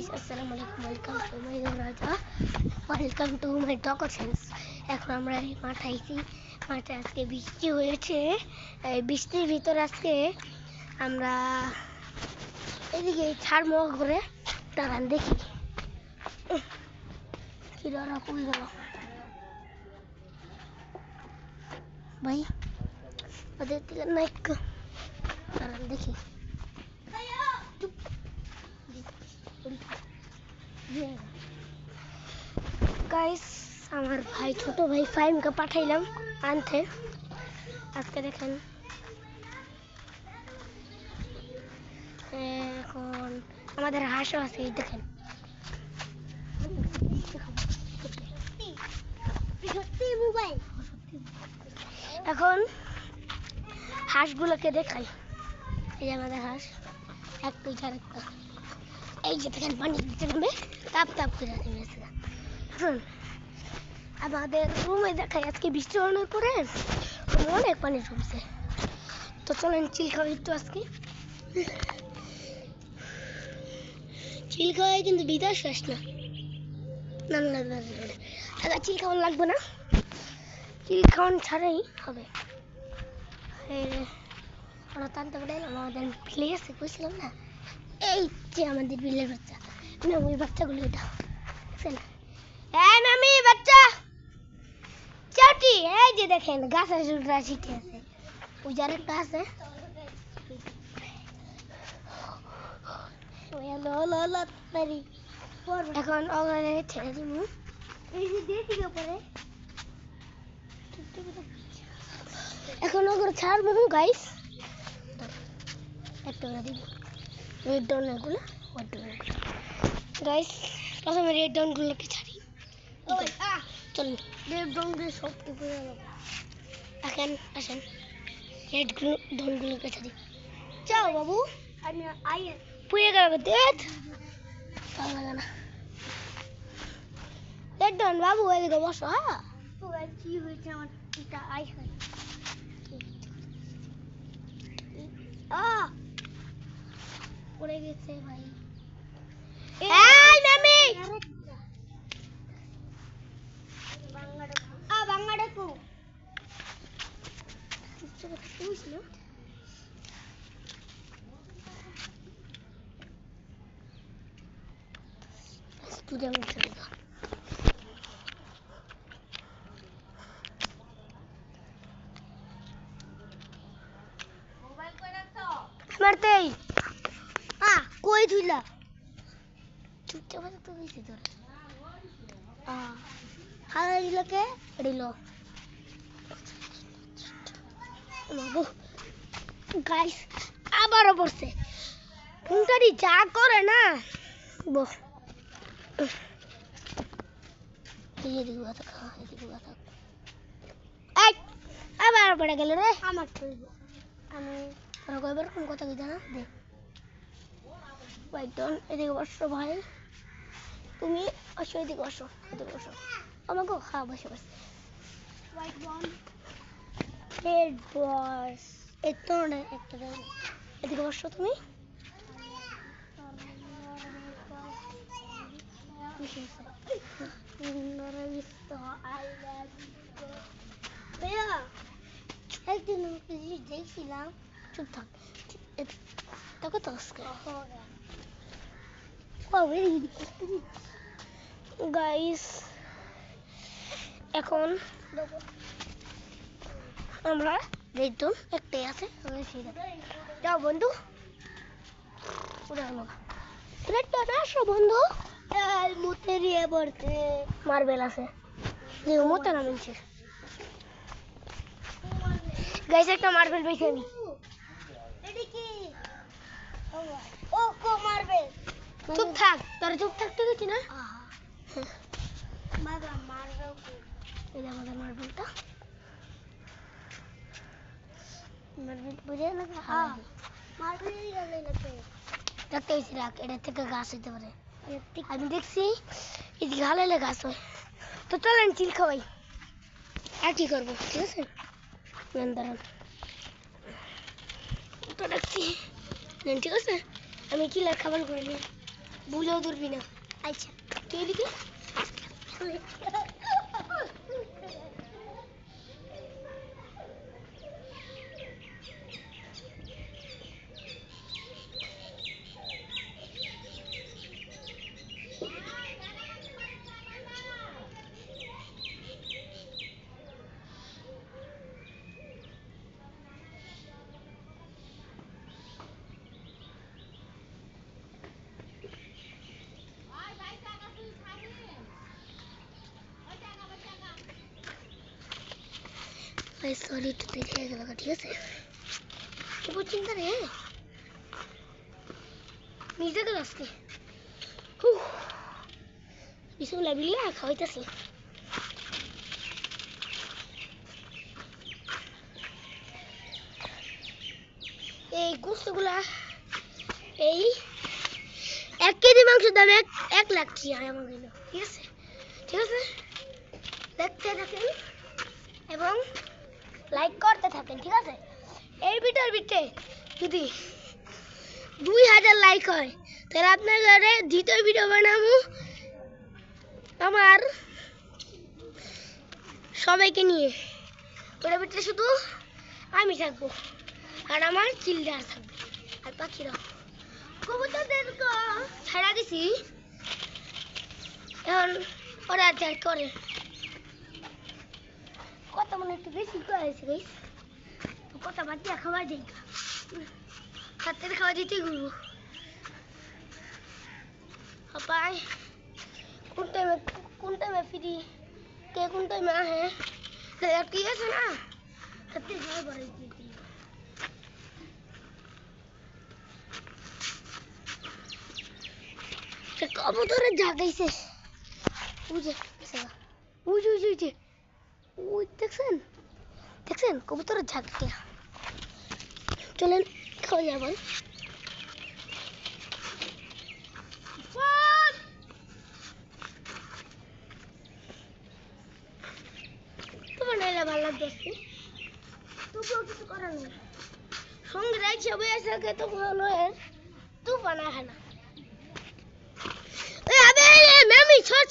guys, assalamualaikum. Welcome to my Taco Sense. এখন আমরা মাঠে আইছি। মাঠে আজকে বৃষ্টি হয়েছে। এই বৃষ্টির ভিতর আজকে আমরা এদিকে ছাড়মো করে দাঁড়ান দেখি কি ধরা কই গেল ভাই ওদের দিকে নাইক দাঁড়ান দেখি গাইস আমার ভাই ছোট ভাই ফাইমকে পাঠাইলাম আনতে আজকে দেখেন এখন আমাদের হাঁসও আছে এই দেখেন এখন হাঁসগুলোকে দেখাই এই যে আমাদের হাঁস একটা আরেকটা এই যে দেখেন পানি দিতে নামে তাপ তাপ করে নেমেছে আমাদের রুমে দেখাই আজকে বৃষ্টি হওয়ার পরে অনেক পানি জমছে তো চলেন চিল খাওয়াই একটু আজকে চিল খাওয়াই কিন্তু বিদাস শেষ না না চিল খাওয়ান লাগবে না চিল খাওয়ান ছাড়াই হবে ওরা টানতে পারে আমাদের বিলে আছে কইছিলাম না এই যে আমাদের বিলের বাচ্চা না ওই বাচ্চাগুলো এটা দেখছেন এই মামি বাচ্চা চাটি এই যে দেখেন গাছে ঝুলরা ছিটে আছে ওই যার একটা আছে এখন ওখানে ছেড়ে দিব এই যে দেখি পরে এখন ওগুলো ছাড়বো গাইস একটা দিব রেড ডাউন এগুলো গাইস প্রথমে রেড ডাউন গুলোকে ছাড়ি চলুন রেড ডাউন দিয়ে সব টুকু এখন আসেন রেড ডাউন গুলোকে ছাড়ি যাও বাবু আমি আই পুয়ে গেল দেখ ভালো লাগে না রেড ডাউন বাবু এদিকে বসো হ্যাঁ কি হয়েছে আমার এটা আই হয় পড়ে গেছে ভাই এই মামি বাংলাটা কো বুঝছো স্টুডেন্ট চলবা মোবাইল কই রাখছো মারতেই কই ধুইলা চুপচাপ তো হইছে তোর খালা দিলকে দিল মাগো গাইস আবারও পড়ছে ফোনটারি যা করে না বো এদিকে কথা এদিকে কথা এই আবার পড়ে গেল রে আমার কইব আমি তোর কইবার কোন কথা কই জানা দে বাইটন এদিকে বসো ভাই তুমি আসো এদিকে বসো আমাকে হ্যাঁ বসে বসে হোয়াইট বল হেড বস এতো না একটা এদিকে বসো তুমি একদিন দেখছিলাম চুপ থাক তোকে তো গাইস এখন আমরা রেড একটাই আছে যাও বন্ধু আসো বন্ধু মুতে দিয়ে পড়তে মার্বেল আছে মুতে না মিলছে গাইস একটা মার্বেল পেয়েছি আমি ও কো মার্বেল চুপ থাক তোর চুপ থাকতে গেছি না বাবা মার্বেল এই আমাদের মার্বেলটা মার্বেল বুঝে না হ্যাঁ মার্বেলই গেলে লাগে দেখতে হইছে রাখ এটা থেকে গাছ হইতে পারে আমি দেখছি এই গালালে গাছ হয় তো চলেন চিল খাওয়াই আর কি করবো ঠিক আছে দাঁড়ান তো দেখছি ঠিক আছে আমি চিলের খাবার করে নিই ভুলেও ধরবি না। আচ্ছা তুই এদিকে সরি একটু দেরি হয়ে গেল ঠিক আছে তবু চিন্তা রে নিজে গেল আজকে বিসমিল্লাহ বিল্লাহ খাওয়াইতেছি এই গোস্তগুলা এই 1 কেজি মাংসের দাম 1 লাখ টাকা আমার গেল ঠিক আছে দেখতে থাকেন এবং লাইক করতে থাকেন ঠিক আছে এই ভিডিওর ভিতরে যদি 2000 লাইক হয় তাহলে আপনার ঘরে দ্বিতীয় ভিডিও বানাবো আমার সবাইকে নিয়ে ওর ভিতরে শুধু আমি থাকবো আর আমার চিলদার থাকবে আর পাখিরা কবুতরদেরকে ছাড়া দিছি এখন ওরা যাই করে কত মনে একটু বেশি করেছে গাইস কত বাচ্চা খাবার দেই হাতের খাওয়া দিতে ঘুরবো পাপাই কোন টাইমে ফ্রি কে কোন টাইমে আহে ঠিক আছে না হাতের খাওয়া বড় দিতে কবুতরের জাগাইছে বুঝে বুঝে ওই দেখছেন কবুতরের ঝাঁকটা চলেন খাওয়া যাবেন তোমার নাইলে ভালো লাগবে তবুও কিছু করার নেই সঙ্গে রাইছে বই আছে তো ভালো তু বানা হয় না আবে মামি ছড়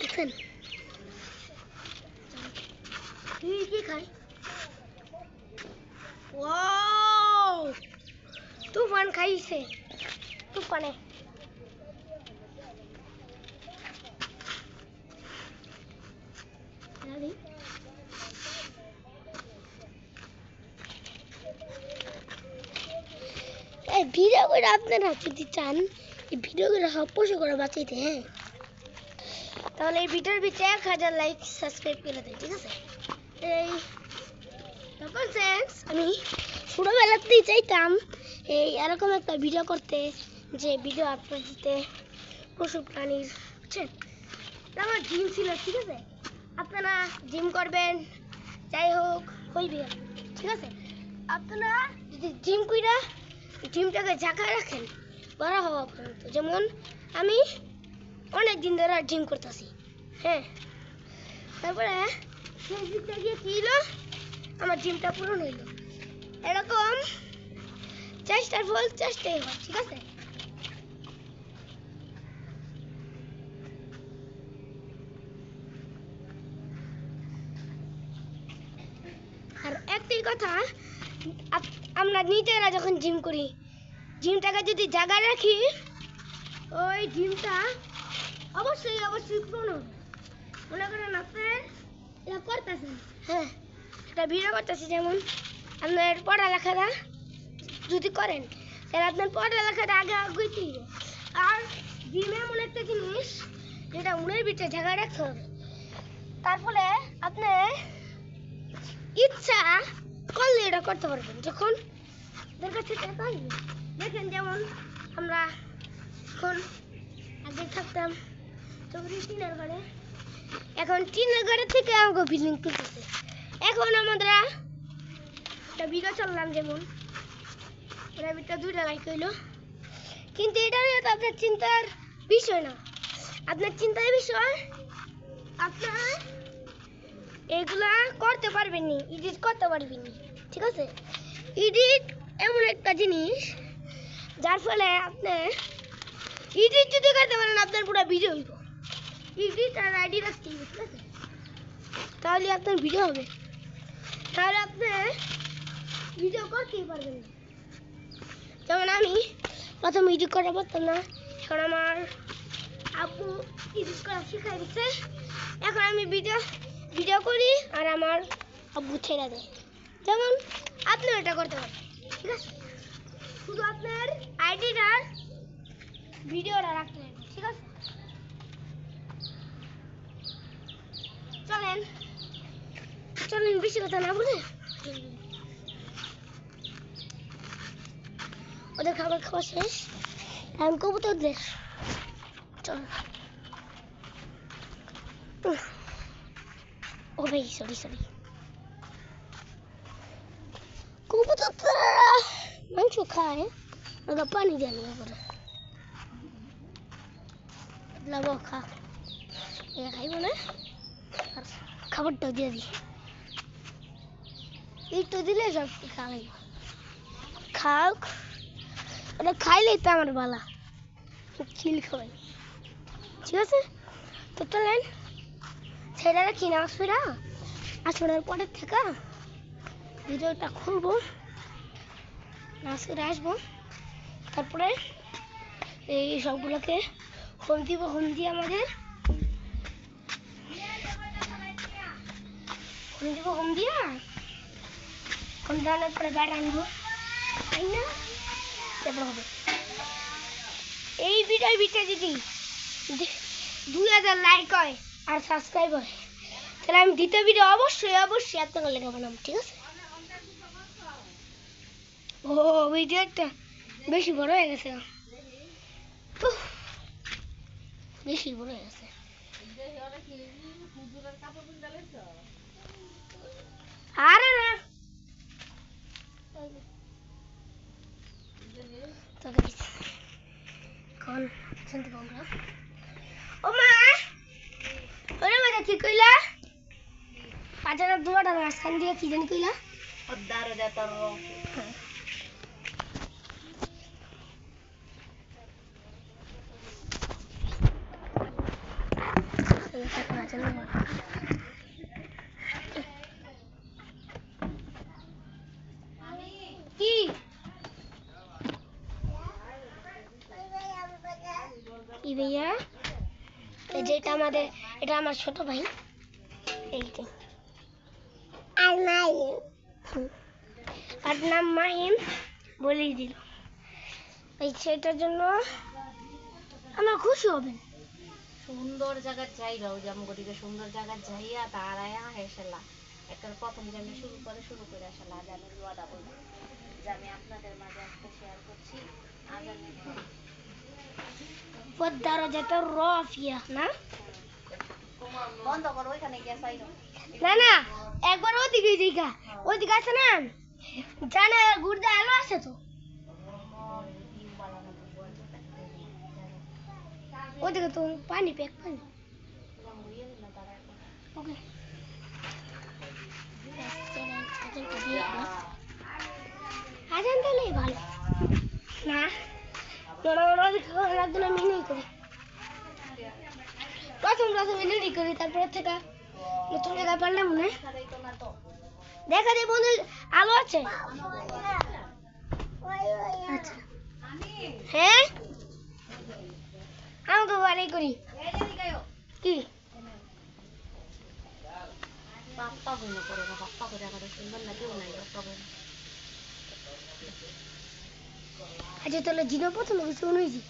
দেখেন কি খাই তুফান খাইছে তুফানে ভিডিও করে আপনারা যদি চান এই ভিডিও করে সব পশু করে বাঁচাইতে হ্যাঁ তাহলে এই ভিডিওর ভিতরে 1000 লাইক সাবস্ক্রাইব করে দেয় ঠিক আছে এই তখন ফ্রেন্ডস আমি ছোটবেলাতেই চাইতাম এই এরকম একটা ভিডিও করতে যে ভিডিও আপলোড দিতে পশু প্রাণীর বুঝছেন আমার জিম ছিল ঠিক আছে আপনারা জিম করবেন যাই হোক হইবে ঠিক আছে আপনারা যদি জিম কইরা জিমটাকে জায়গায় রাখেন বড় হওয়া পর্যন্ত যেমন আমি অনেক দিন ধরে জিম করতেছি হ্যাঁ তারপরে সেই দিকটা গিয়ে কি হলো আমার জিমটা পূরণ হইলো এরকম চেষ্টার ফল চেষ্টাই হয় ঠিক আছে আর একটাই কথা আমরা নিজেরা যখন জিম করি জিমটাকে যদি জায়গায় রাখি ওই জিমটা অবশ্যই পূর্ণ হবে মনে করেন আপনার এটা করতেছেন হ্যাঁ একটা ভিডিও করতেছি যেমন আপনার পড়ালেখাটা যদি করেন তাহলে আপনার পড়ালেখাটা আগে আগাইতে হবে আর জিমে এমন একটা জিনিস যেটা মনের ভিতরে জায়গায় রাখতে হবে তার ফলে আপনি ইচ্ছা করলে এটা করতে পারবেন যখন আপনার কাছে টাকা আসবে দেখেন যেমন আমরা এখন আগে থাকতাম চৌধুরী টিনের ঘরে এখন টিনের ঘরের থেকে আমাকে বিল্ডিং তুলতেছে। এখন আমরা একটা ভিডিও চললাম, যেমন ওরা ভিডিও 2টা লাইক হইলো, কিন্তু এটা নিয়ে তো আপনার চিন্তার বিষয় না। আপনার চিন্তার বিষয় আপনার এগুলা করতে পারবেন নি, এডিট করতে পারবেন নি, ঠিক আছে? এডিট এমন একটা জিনিস যার ফলে আপনি এডিট যদি করতে পারেন আপনার পুরো ভিডিও হইব। এডিট আর আইডি রাখতে হবে, ঠিক আছে? তাহলে আপনার ভিডিও হবে, তাহলে আপনি ভিডিও করতেই পারবেন না। যেমন আমি প্রথম এডিট করা পারতাম না, এখন আমার আব্বু এডিট করা শিখাই দিচ্ছে। এখন আমি ভিডিও করি আর আমার আব্বু ছেড়ে দেয়। যেমন আপনিও এটা করতে পারেন, ঠিক আছে? শুধু আপনার আইডিটার ভিডিওটা রাখতে হবে, ঠিক আছে? চলেন চলেন, বেশি কথা না বলে ওদের খাবার খাওয়া শেষ, এখন কবুতরদের চল। ও ভাই সরি কবুতররা মাংস খায়, ওরা পানি দেয় না করে লাভ খা, খাইব না আর খাবারটাও দিয়ে দিই, একটু দিলে সব খাওয়াই খাও। ওটা খাইলেই তো আমার বালা, খিল খাওয়াই, ঠিক আছে? তো চলেন ছেড়ে রাখি না, আসরার পরের থেকে ভিডিওটা খুলবো, নাচে আসবো, তারপরে এই সবগুলোকে হোম দিয়ে আমাদের হোম দিয়ে আনার পরে ব্যাট আনবো, তাই না? তারপরে হবে এই ভিডিওর যদি 2000 লাইক হয় আর সাবস্ক্রাইব হয়, তাহলে আমি দ্বিতীয় ভিডিও অবশ্যই আপনাকে লেখা বানাবো, ঠিক আছে? ও ভিডিওটা বেশি বড় হয়ে গেছে, বেশি বড় হয়ে গেছে। আরে না তো শুনতে পাবো না। ও মা, ওরে মজা কি কইলা? পাঁচটা দুয়াটা মাঝখান দিয়ে কি জানি কইলা? কি কি ভাইয়া? যেটা আমাদের, এটা আমার ছোট ভাই, এইটা আর নাম মাহিম বলেই দিল। এই সেটার জন্য আমার খুশি হবেন। সুন্দর জায়গার জায়গা, ওই যেমন গরিবে সুন্দর জায়গার জায়গা তার আয়া হেসেলা একটার প্রথম জানি শুরু করে আসলা। আজ আমি ওয়াদা বলবো যে আমি আপনাদের মাঝে আজকে শেয়ার করছি। আজ আমি والدرجة الرافية না বন্ধ করো, ওইখানে গিয়ে চাই না একবার ওদিকে দিকা, ওদিকে আছে না জানে গুড়দা আলো আছে তো, ওদিকে তো পানি প্যাক পানি। ওকে আজান দিলে ভালো না, একদিন আমি নেই করি, প্রথম এনে করি, তারপরে থেকে নতুন জায়গায় পারলাম না। দেখা যায় বন্ধু আলো আছে, আচ্ছা হ্যাঁ আমি তো বাড়ি করি কি পাপ্পা হইলো করে না, পাপ্পা করে আমাদের সুন্দর না, কেউ নাই পাপ্পা করে। আচ্ছা তাহলে জিনো প্রথম কিছু অনুযায়ী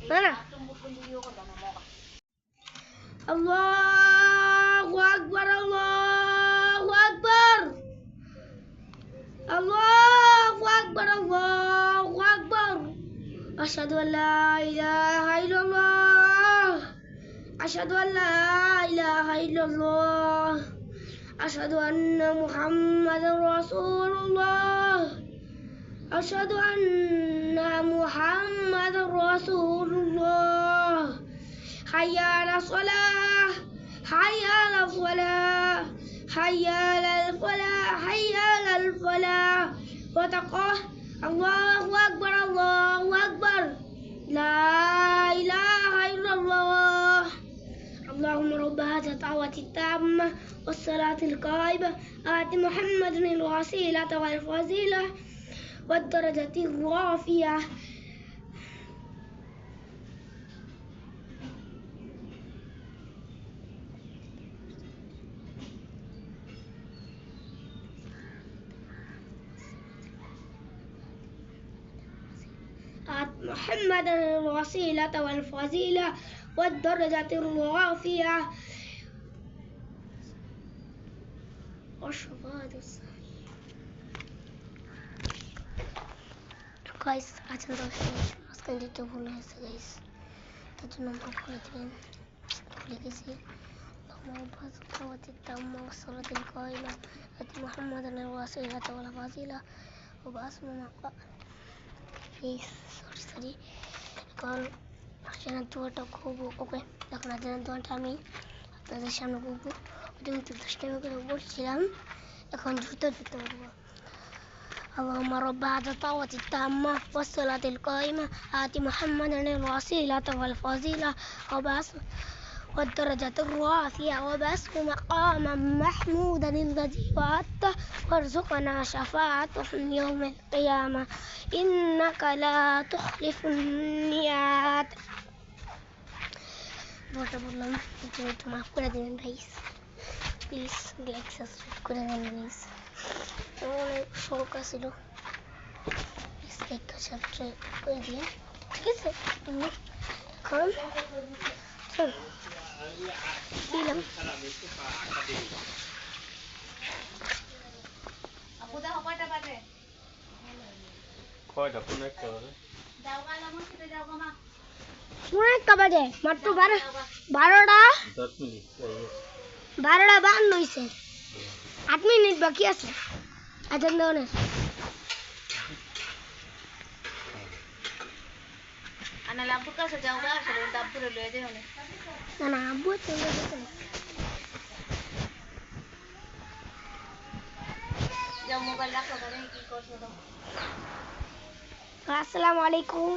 না না আল্লাহু আকবার আল্লাহু আকবার আল্লাহু আকবার আল্লাহু আকবার أشهد أن لا إله إلا الله أشهد أن لا إله إلا الله أشهد أن محمدا رسول الله أشهد أن محمدا رسول الله حي على الصلاة حي على الصلاة حي على الفلاح حي على الفلاح وتقاه الله أكبر الله أكبر لا إله إلا الله اللهم رب هذه الدعوة التامة والصلاة القائمة آت محمد الوسيلة والفضيلة والدرجة الرافعة آت محمد الوسيلة والفضيلة والدرجة الرافعة والشفاعة السهلة. Guys, আছেন তো আজকে দিতে ভুলে গেছে গাইস, তার জন্য মাফ করে দিবেন, ভুলে গেছি। والصلاة القائمة آت محمدا الوسيلة والفضيلة وبعثه مقام সরি এখন আজানের দোয়াটা খুব ওকে এখন আজানের দোয়াটা আমি আপনাদের সামনে বলবো। ওটা কিন্তু দুষ্টামি করে বলছিলাম, এখন দ্রুত দ্রুত বলবো। اللهم رب هذا الدعوة التامة والصلاة القائمة آت محمدا الوسيلة والفضيلة وبعثه والدرجة الرافعة وبعثه مقاما محمودا الذي وعدته وارزقنا شفاعته يوم القيامة إنك لا تخلف الميعاد. বলতে বললাম একটু মাফ করে দেবেন গাইস, প্লিজ লাইক সাবস্ক্রাইব করে দেবেন গাইস, অনেক শখ ছিল, প্লিজ লাইক সাবস্ক্রাইব করে দিন, ঠিক আছে? এখন চল দিলাম। আপু দাও কয়টা বাজে? কয়টা? কোন একটা বাজে? যাও গালা মসজিদে যাও গো মা। অনেকটা বাজে, মাত্র 12টা 10 মিনিট 12টা 52 হয়েছে, 8 মিনিট বাকি আছে আজান দেওয়ার। আনালে আব্বুর কাছে যাও গা, আসলে আব্বুরে লয়ে যাও না। না না আব্বু চলে গেছে। যাও মোবাইল রাখো, কি করছো? আসসালামু আলাইকুম।